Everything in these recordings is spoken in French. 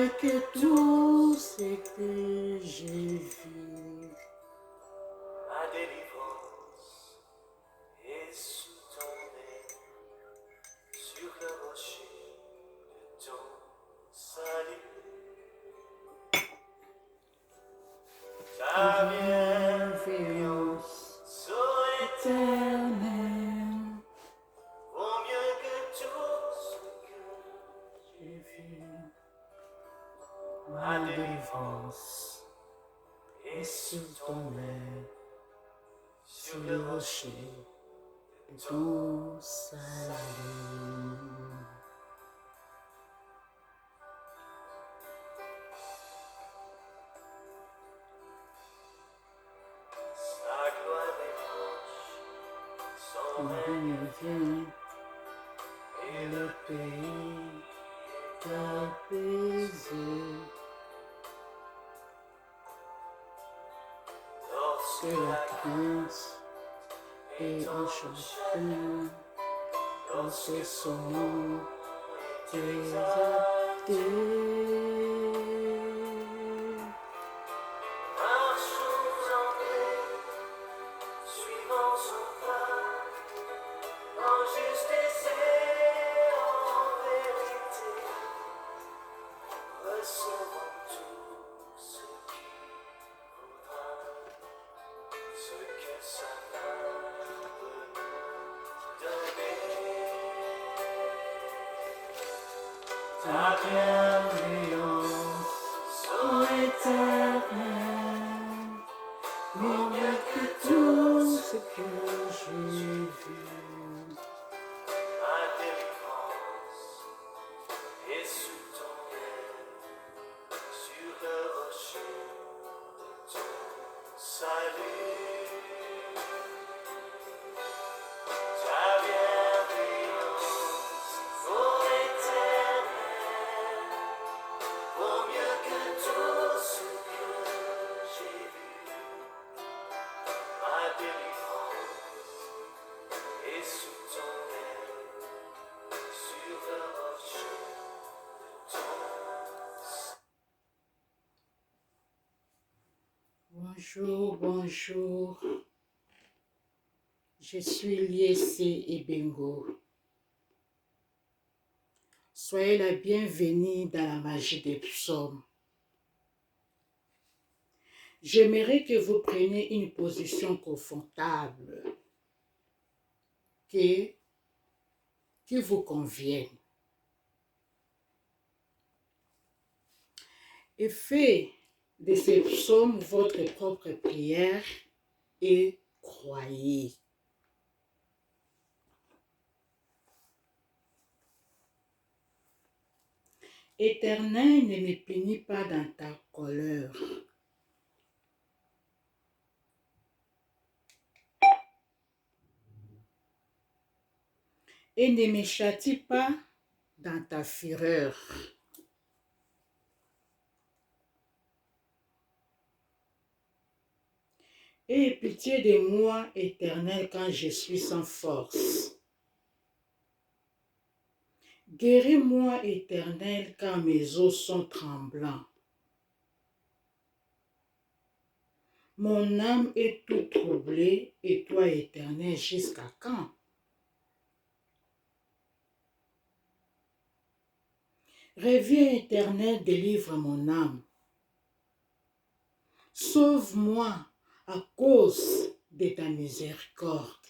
mieux que tout ce que j'ai vu. Ma délivrance est sous ton aile, sur le rocher de ton salut. Ta bienveillance soit Éternel, vaut mieux que tout ce que j'ai vu. ma délivrance est sous ton aile, Sur le rocher de ton salut. sa gloire est proche, son Ton règne règne vient et et le le pays est apaisé. lorsque Que la la crainte est en chacun, lorsque son nom est exalté. marchons en paix, suivant son pas, en justice et en vérité, recevons tout ce qui voudra, ce que sa main peut nous donner. Ta Bienveillance, ô éternel, mieux que tout ce que j'ai vu. ma délivrance est sous ton aile, sur le rocher de ton salut. Ta bienveillance, ô éternel, vaut mieux que tout ce que j'ai vu. Ma délivrance est sous ton aile, sur le rocher de ton salut. Bonjour, bonjour. Je suis Liesé Ebengo. Soyez la bienvenue dans la magie des psaumes. J'aimerais que vous preniez une position confortable qui vous convienne. Et faites de ces psaumes votre propre prière et croyez. Éternel, ne me punis pas dans ta colère. Et ne me châtie pas dans ta fureur. Aie pitié de moi, Éternel, quand je suis sans force. Guéris-moi, Éternel, quand mes os sont tremblants. Mon âme est tout troublée, et toi, Éternel, jusqu'à quand? Reviens, Éternel, délivre mon âme. Sauve-moi à cause de ta miséricorde.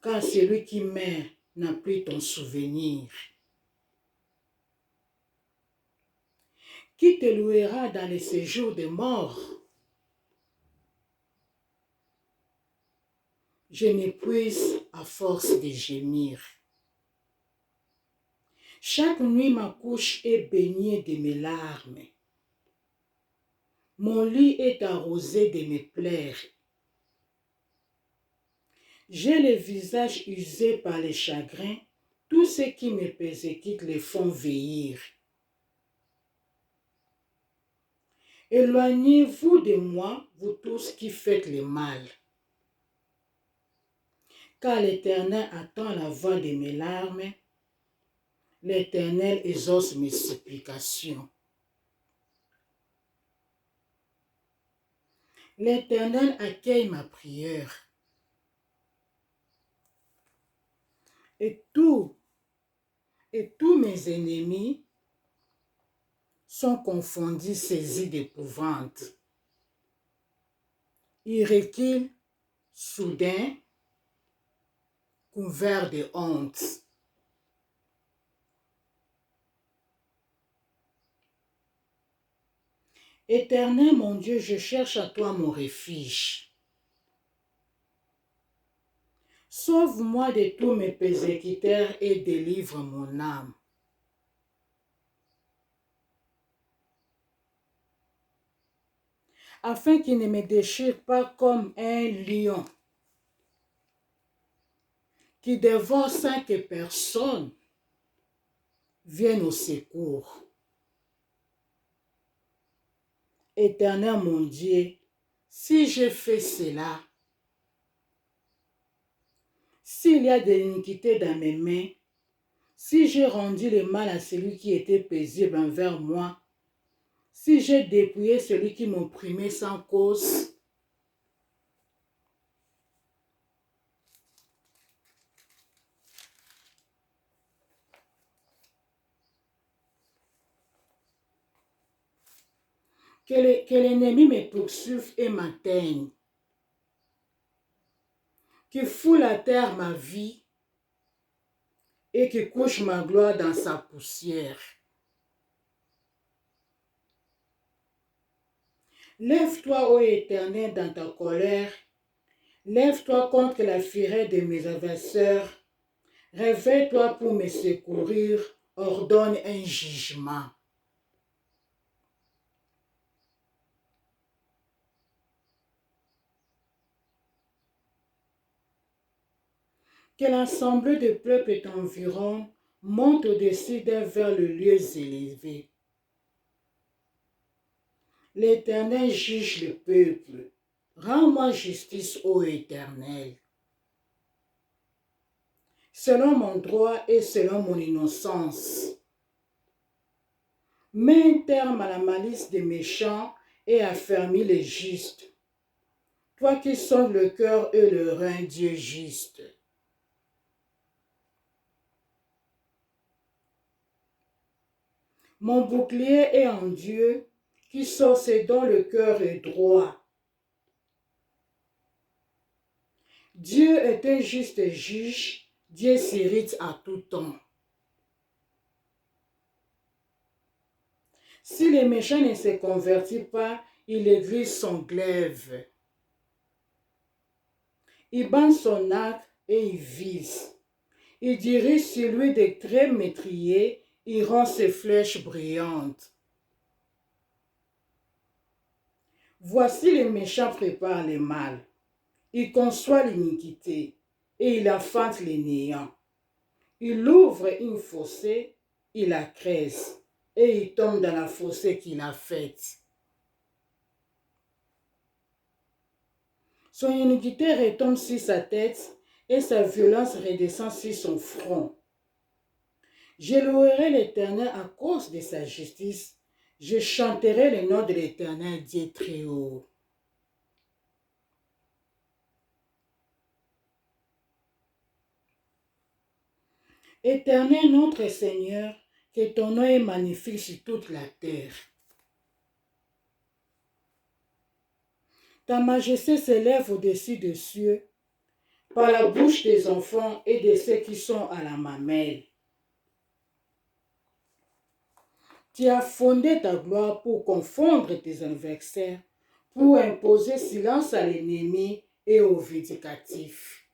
Car celui qui meurt n'a plus ton souvenir. Qui te louera dans les séjours des morts? Je m'épuise à force de gémir. Chaque nuit, ma couche est baignée de mes larmes. Mon lit est arrosé de mes pleurs. J'ai le visage usé par les chagrins. Tous ceux qui me persécutent les font vieillir. Éloignez-vous de moi, vous tous qui faites le mal. Car l'Éternel attend la voix de mes larmes. l'Éternel exauce mes supplications. L'Éternel accueille ma prière. Et tous mes ennemis sont confondus, saisis d'épouvante. Ils reculent soudain, couverts de honte. Éternel mon Dieu, je cherche à toi mon refuge. Sauve-moi de tous mes persécuteurs et délivre mon âme. Afin qu'il ne me déchire pas comme un lion qui dévore sans que personne vienne au secours. Éternel mon Dieu, si je fais cela, s'il y a de l'iniquité dans mes mains, si j'ai rendu le mal à celui qui était paisible envers moi, si j'ai dépouillé celui qui m'opprimait sans cause, que l'ennemi me poursuive et m'atteigne, qui foule à terre ma vie et qui couche ma gloire dans sa poussière. Lève-toi, ô Éternel, dans ta colère. Lève-toi contre la fureur de mes adversaires. Réveille-toi pour me secourir. Ordonne un jugement. Que l'ensemble de peuple t'environne, monte au-dessus d'eux vers le lieu élevé. L'Éternel juge le peuple. Rends-moi justice, ô Éternel. Selon mon droit et selon mon innocence. Mets un terme à la malice des méchants et affermis les justes. Toi qui sondes le cœur et le rein, Dieu juste. Mon bouclier est en Dieu, qui sort ce dont le cœur est droit. Dieu est un juste juge, Dieu s'irrite à tout temps. Si les méchants ne se convertissent pas, il aiguise son glaive. Il bande son arc et il vise. Il dirige sur lui des traits métriers, il rend ses flèches brillantes. Voici les méchants préparent le mal. Il conçoit l'iniquité et il affante les néants. Il ouvre une fossée, il la creuse et il tombe dans la fossée qu'il a faite. Son iniquité retombe sur sa tête et sa violence redescend sur son front. Je louerai l'Éternel à cause de sa justice. Je chanterai le nom de l'Éternel, Dieu très haut. Éternel notre Seigneur, que ton nom est magnifique sur toute la terre. Ta majesté s'élève au-dessus des cieux, par la bouche des enfants et de ceux qui sont à la mamelle. Tu as fondé ta gloire pour confondre tes adversaires, pour imposer silence à l'ennemi et aux vindicatifs.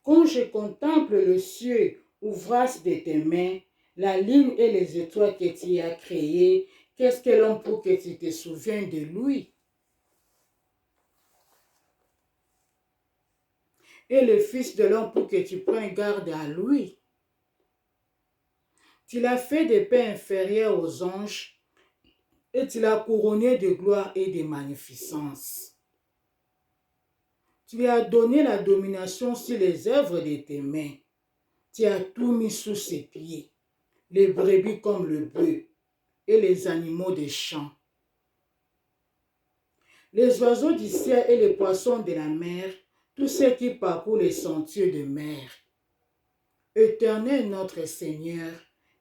Quand je contemple le ciel, ouvrage de tes mains, la lune et les étoiles que tu as créées, qu'est-ce que l'homme pour que tu te souviennes de lui? Et le Fils de l'homme pour que tu prennes garde à lui. Tu l'as fait de paix inférieure aux anges et tu l'as couronné de gloire et de magnificence. Tu lui as donné la domination sur les œuvres de tes mains. Tu as tout mis sous ses pieds, les brebis comme le bœuf et les animaux des champs. Les oiseaux du ciel et les poissons de la mer, tous ceux qui parcourent les sentiers de mer. Éternel notre Seigneur,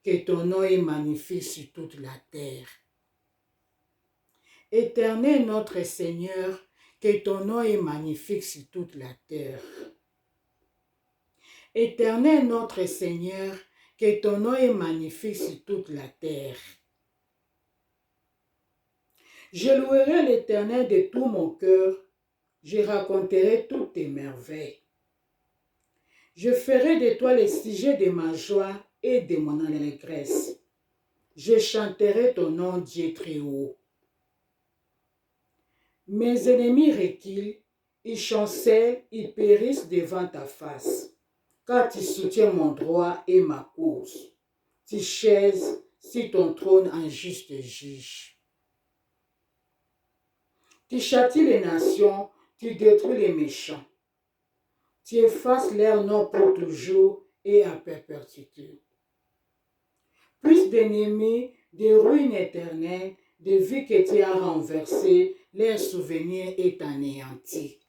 que ton nom est magnifique sur toute la terre. Éternel notre Seigneur, que ton nom est magnifique sur toute la terre. Éternel notre Seigneur, que ton nom est magnifique sur toute la terre. Je louerai l'Éternel de tout mon cœur, je raconterai toutes tes merveilles. Je ferai de toi le sujet de ma joie et de mon allégresse. Je chanterai ton nom, Dieu très haut. Mes ennemis reculent, ils chancellent, ils périssent devant ta face. Car tu soutiens mon droit et ma cause. Tu chaises sur ton trône en juste juge. Tu châties les nations, tu détruis les méchants. Tu effaces leur nom pour toujours et à perpétuité. Plus d'ennemis, de ruines éternelles, de vies que tu as renversées, leur souvenir est anéanti.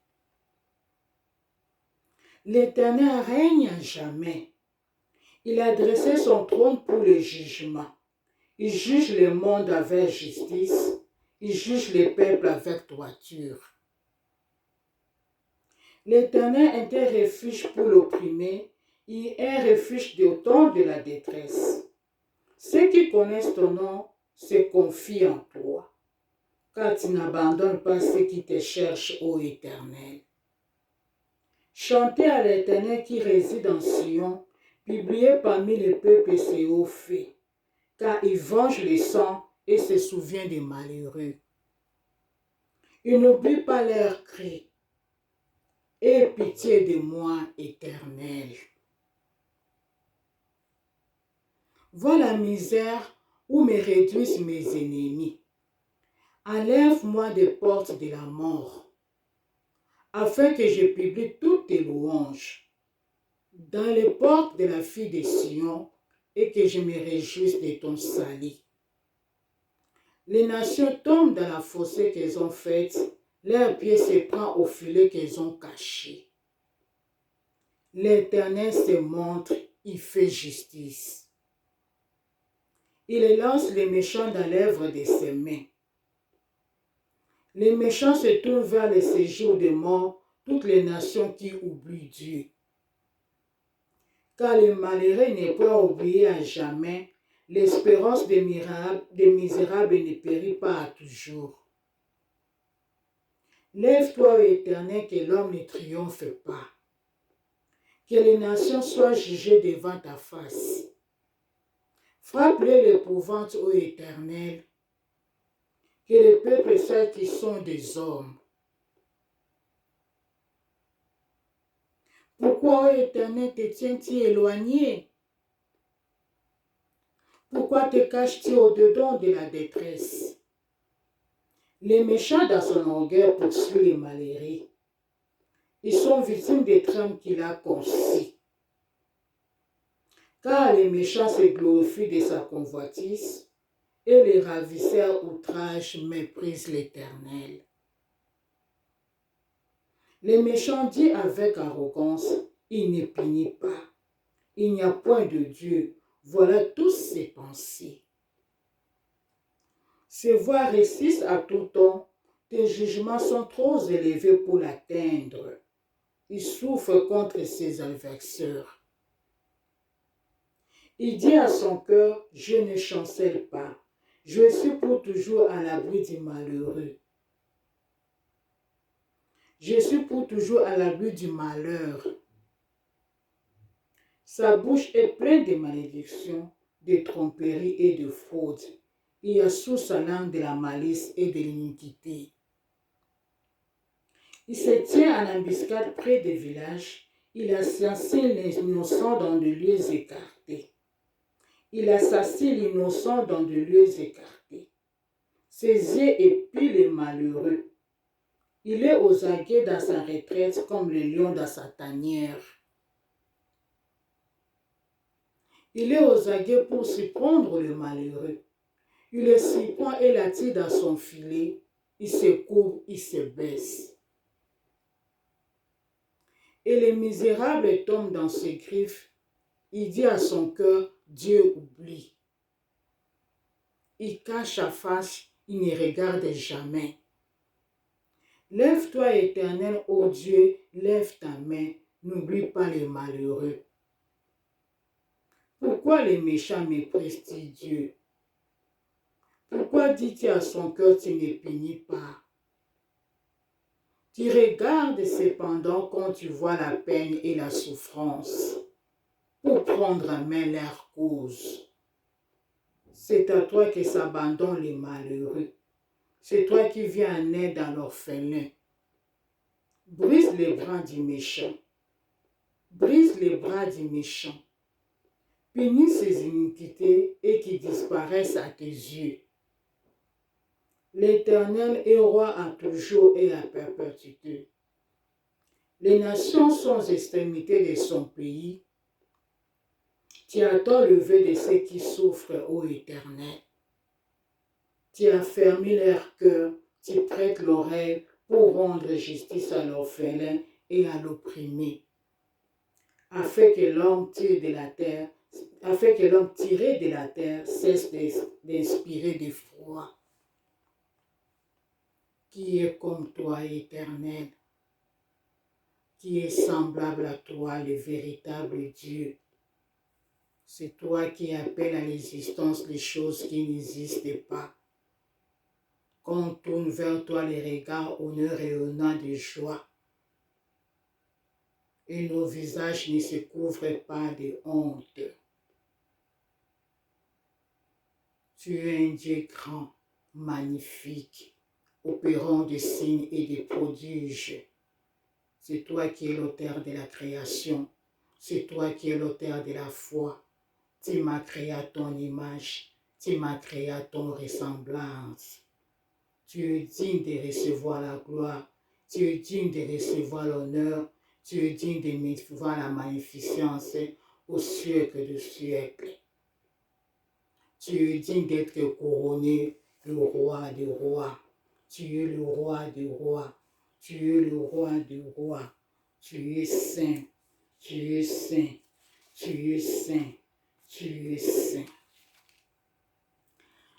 L'Éternel règne à jamais. Il a dressé son trône pour le jugement. Il juge le monde avec justice. Il juge les peuples avec droiture. L'Éternel est un refuge pour l'opprimé. Il est un refuge au temps de la détresse. Ceux qui connaissent ton nom se confient en toi, car tu n'abandonnes pas ceux qui te cherchent, ô Éternel. Chantez à l'Éternel qui réside en Sion, publiez parmi les peuples ses hauts faits, car il venge les sangs et se souvient des malheureux. Il n'oublie pas leurs cris. Aie pitié de moi, Éternel. Vois la misère où me réduisent mes ennemis. Enlève-moi des portes de la mort, afin que je publie toutes tes louanges dans les portes de la fille de Sion et que je me réjouisse de ton salut. Les nations tombent dans la fossée qu'elles ont faite, leurs pieds se prennent au filet qu'elles ont caché. L'Éternel se montre, il fait justice. Il lance les méchants dans l'œuvre de ses mains. Les méchants se tournent vers le séjour des morts, toutes les nations qui oublient Dieu. Car le malheureux n'est pas oublié à jamais, l'espérance des misérables ne périt pas à toujours. Lève-toi, Éternel, que l'homme ne triomphe pas. Que les nations soient jugées devant ta face. Frappe-les l'épouvante, ô Éternel. Que les peuples sachent qu'ils sont des hommes. Pourquoi, ô Éternel, te tiens-tu éloigné? Pourquoi te caches-tu au-dedans de la détresse? Les méchants dans son orgueil poursuivent les malheureux. Ils sont victimes des trames qu'il a conçues. Car les méchants se glorifient de sa convoitise, et les ravisseurs outragent méprisent l'Éternel. Les méchants disent avec arrogance, il ne punit pas. Il n'y a point de Dieu. Voilà tous ses pensées. Ses voix résistent à tout temps. Tes jugements sont trop élevés pour l'atteindre. Il souffre contre ses adversaires. Il dit à son cœur, je ne chancelle pas. Je suis pour toujours à l'abri du malheureux. Je suis pour toujours à l'abri du malheur. Sa bouche est pleine de malédictions, de tromperies et de fraudes. Il y a sous sa langue de la malice et de l'iniquité. Il se tient en embuscade près des villages. Il assassine les innocents dans des lieux écartés. Il assassine l'innocent dans des lieux écartés. Ses yeux épient les malheureux. Il est aux aguets dans sa retraite comme le lion dans sa tanière. Il est aux aguets pour surprendre le malheureux. Il le surprend et l'attire dans son filet. Il se couvre, il se baisse. Et le misérable tombe dans ses griffes. Il dit à son cœur, Dieu oublie. Il cache sa face, il ne regarde jamais. Lève-toi, Éternel, ô Dieu, lève ta main, n'oublie pas les malheureux. Pourquoi les méchants méprisent-ils Dieu? Pourquoi dis-tu à son cœur, tu ne punis pas? Tu regardes cependant quand tu vois la peine et la souffrance, pour prendre en main leur cause. C'est à toi que s'abandonnent les malheureux. C'est toi qui viens en aide à l'orphelin. Brise les bras du méchant. Brise les bras du méchant. Punis ses iniquités et qui disparaissent à tes yeux. L'Éternel est roi à toujours et à perpétuité. Les nations sont aux extrémités de son pays. Tu attends le lever de ceux qui souffrent, ô Éternel. Tu as fermé leur cœur, tu prêtes l'oreille pour rendre justice à l'orphelin et à l'opprimé, afin que l'homme tiré de la terre cesse d'inspirer d'effroi. Qui est comme toi, Éternel, qui est semblable à toi, le véritable Dieu. C'est toi qui appelles à l'existence les choses qui n'existent pas. Quand on tourne vers toi les regards honneurs rayonnants de joie, et nos visages ne se couvrent pas de honte. Tu es un Dieu grand, magnifique, opérant des signes et des prodiges. C'est toi qui es l'auteur de la création. C'est toi qui es l'auteur de la foi. Tu m'as créé à ton image. Tu m'as créé à ton ressemblance. Tu es digne de recevoir la gloire. Tu es digne de recevoir l'honneur. Tu es digne de recevoir la magnificence au siècle des siècles. Tu es digne d'être couronné le roi des rois. Tu es le roi des rois. Tu es le roi des rois. Tu es saint. Tu es saint. Tu es saint. Tu es saint.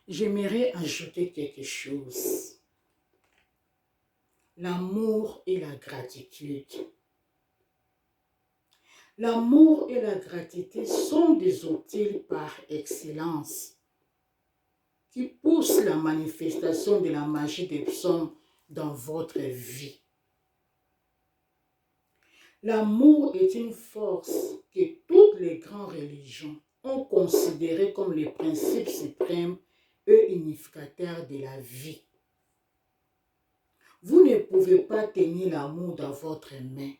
J'aimerais ajouter quelque chose. L'amour et la gratitude. L'amour et la gratitude sont des outils par excellence qui poussent la manifestation de la magie des psaumes dans votre vie. L'amour est une force que toutes les grandes religions ont considérée comme le principe suprême et unificateur de la vie. Vous ne pouvez pas tenir l'amour dans votre main.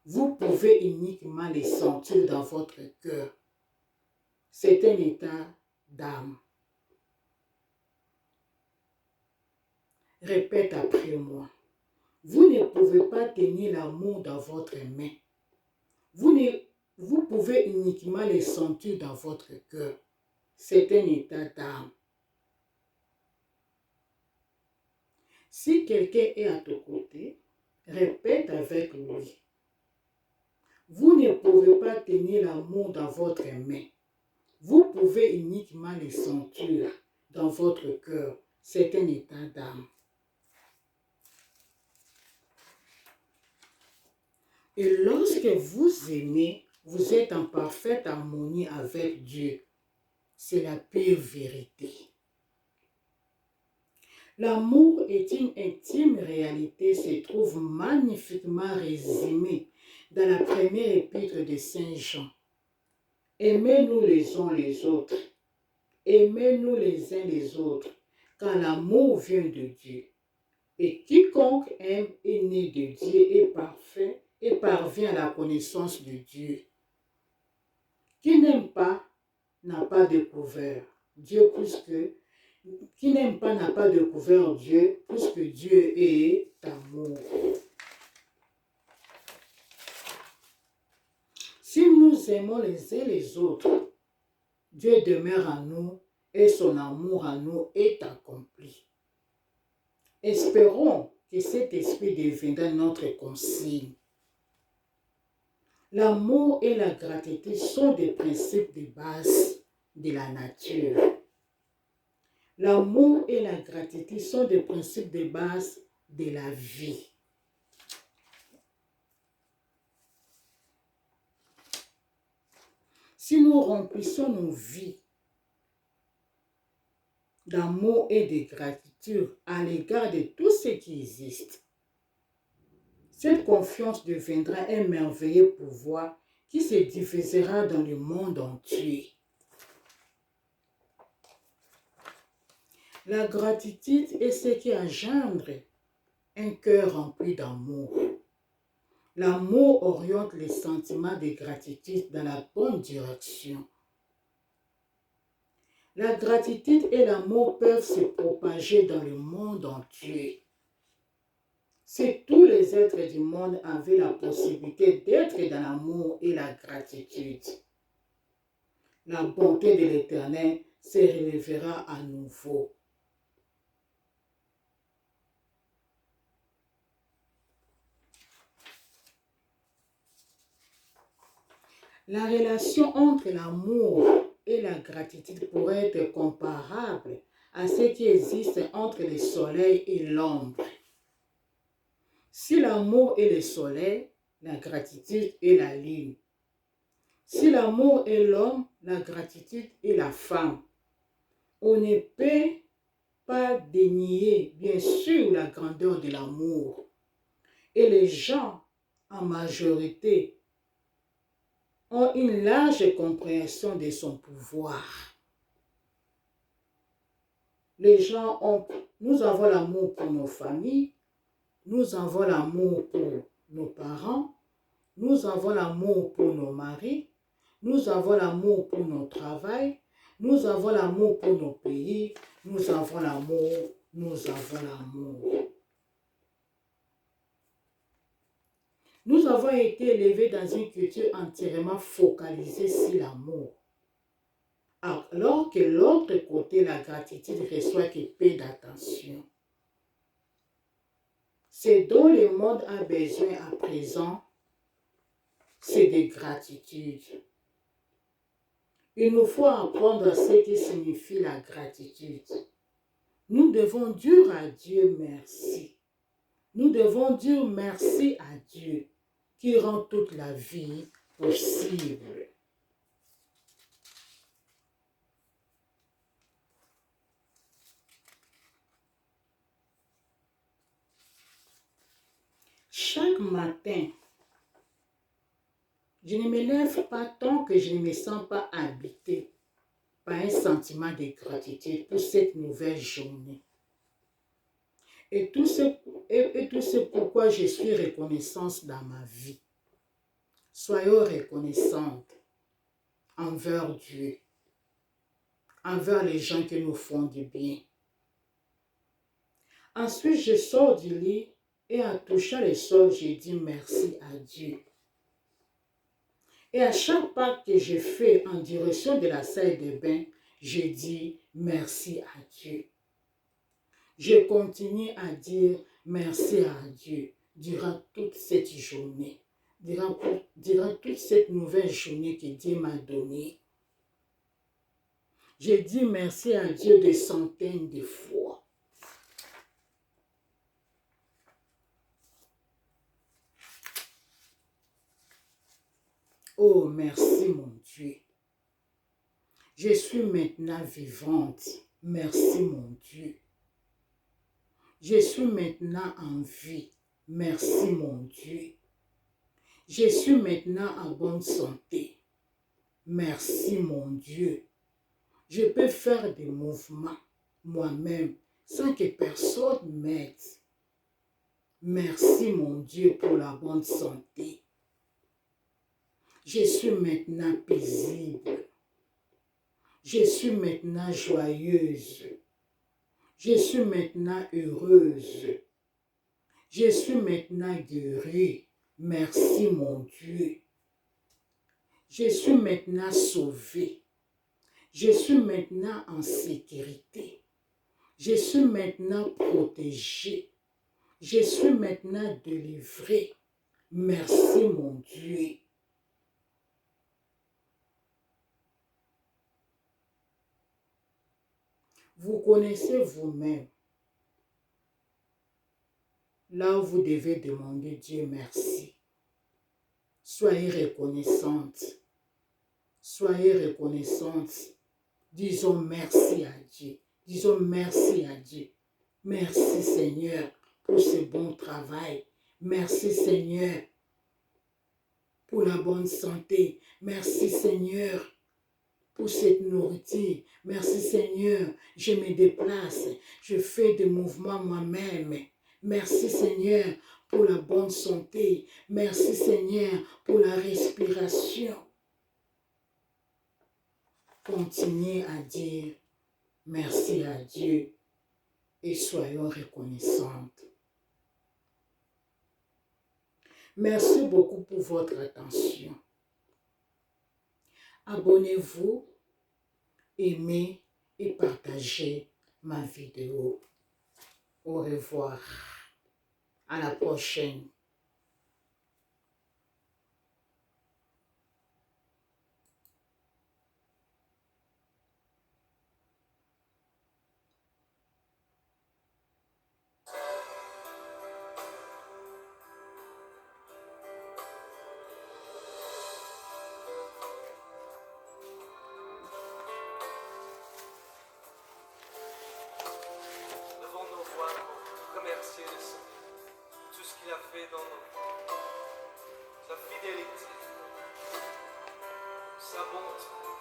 Vous pouvez uniquement le sentir dans votre cœur. C'est un état d'âme. Répète après moi. Vous ne pouvez pas tenir l'amour dans votre main. Vous pouvez uniquement le sentir dans votre cœur. C'est un état d'âme. Si quelqu'un est à ton côté, répète avec lui. Vous ne pouvez pas tenir l'amour dans votre main. Vous pouvez uniquement le sentir dans votre cœur. C'est un état d'âme. Et lorsque vous aimez, vous êtes en parfaite harmonie avec Dieu. C'est la pure vérité. L'amour est une intime réalité, se trouve magnifiquement résumée dans la première épître de Saint Jean. Aimez-nous les uns les autres. Aimez-nous les uns les autres, car l'amour vient de Dieu. Et quiconque aime est né de Dieu, est parfait et parvient à la connaissance de Dieu. Qui n'aime pas n'a pas découvert Dieu qui n'aime pas n'a pas découvert Dieu, puisque Dieu est amour. Si nous nous aimons les uns les autres, Dieu demeure en nous et son amour en nous est accompli. Espérons que cet esprit deviendra notre consigne. L'amour et la gratitude sont des principes de base de la nature. L'amour et la gratitude sont des principes de base de la vie. Si nous remplissons nos vies d'amour et de gratitude à l'égard de tout ce qui existe, cette confiance deviendra un merveilleux pouvoir qui se diffusera dans le monde entier. La gratitude est ce qui engendre un cœur rempli d'amour. L'amour oriente les sentiments de gratitude dans la bonne direction. La gratitude et l'amour peuvent se propager dans le monde entier. Si tous les êtres du monde avaient la possibilité d'être dans l'amour et la gratitude, la bonté de l'Éternel se révélera à nouveau. La relation entre l'amour et la gratitude pourrait être comparable à ce qui existe entre le soleil et l'ombre. Si l'amour est le soleil, la gratitude est la lune. Si l'amour est l'homme, la gratitude est la femme. On ne peut pas dénier, bien sûr, la grandeur de l'amour. Et les gens, en majorité, ont une large compréhension de son pouvoir. Nous avons l'amour pour nos familles, nous avons l'amour pour nos parents, nous avons l'amour pour nos maris, nous avons l'amour pour notre travail, nous avons l'amour pour nos pays, nous avons l'amour, nous avons l'amour. Nous avons été élevés dans une culture entièrement focalisée sur l'amour, alors que l'autre côté, la gratitude, reçoit que peu d'attention. Ce dont le monde a besoin à présent, c'est de gratitude. Il nous faut apprendre ce que signifie la gratitude. Nous devons dire à Dieu merci. Nous devons dire merci à Dieu qui rend toute la vie possible. Chaque matin, je ne me lève pas tant que je ne me sens pas habité par un sentiment de gratitude pour cette nouvelle journée. Et tout ce pourquoi je suis reconnaissante dans ma vie. Soyons reconnaissantes envers Dieu, envers les gens qui nous font du bien. Ensuite, je sors du lit et en touchant le sol, je dis merci à Dieu. Et à chaque pas que je fais en direction de la salle de bain, je dis merci à Dieu. Je continue à dire merci à Dieu durant toute cette journée, durant toute cette nouvelle journée que Dieu m'a donnée. Je dis merci à Dieu des centaines de fois. Oh, merci mon Dieu. Je suis maintenant vivante. Merci mon Dieu. Je suis maintenant en vie. Merci mon Dieu. Je suis maintenant en bonne santé. Merci mon Dieu. Je peux faire des mouvements moi-même sans que personne m'aide. Merci mon Dieu pour la bonne santé. Je suis maintenant paisible. Je suis maintenant joyeuse. Je suis maintenant heureuse. Je suis maintenant guérie. Merci mon Dieu. Je suis maintenant sauvé. Je suis maintenant en sécurité. Je suis maintenant protégé. Je suis maintenant délivré. Merci mon Dieu. Vous connaissez vous-même là où vous devez demander Dieu merci. Soyez reconnaissante. Soyez reconnaissante. Disons merci à Dieu. Disons merci à Dieu. Merci Seigneur pour ce bon travail. Merci Seigneur pour la bonne santé. Merci Seigneur pour cette nourriture. Merci Seigneur, je me déplace. Je fais des mouvements moi-même. Merci Seigneur pour la bonne santé. Merci Seigneur pour la respiration. Continuez à dire merci à Dieu et soyons reconnaissantes. Merci beaucoup pour votre attention. Abonnez-vous, aimez et partagez ma vidéo. Au revoir. À la prochaine. Levons nos voix pour remercier le Seigneur. Tout ce qu'il a fait dans nos vies. Sa fidélité, sa bonté.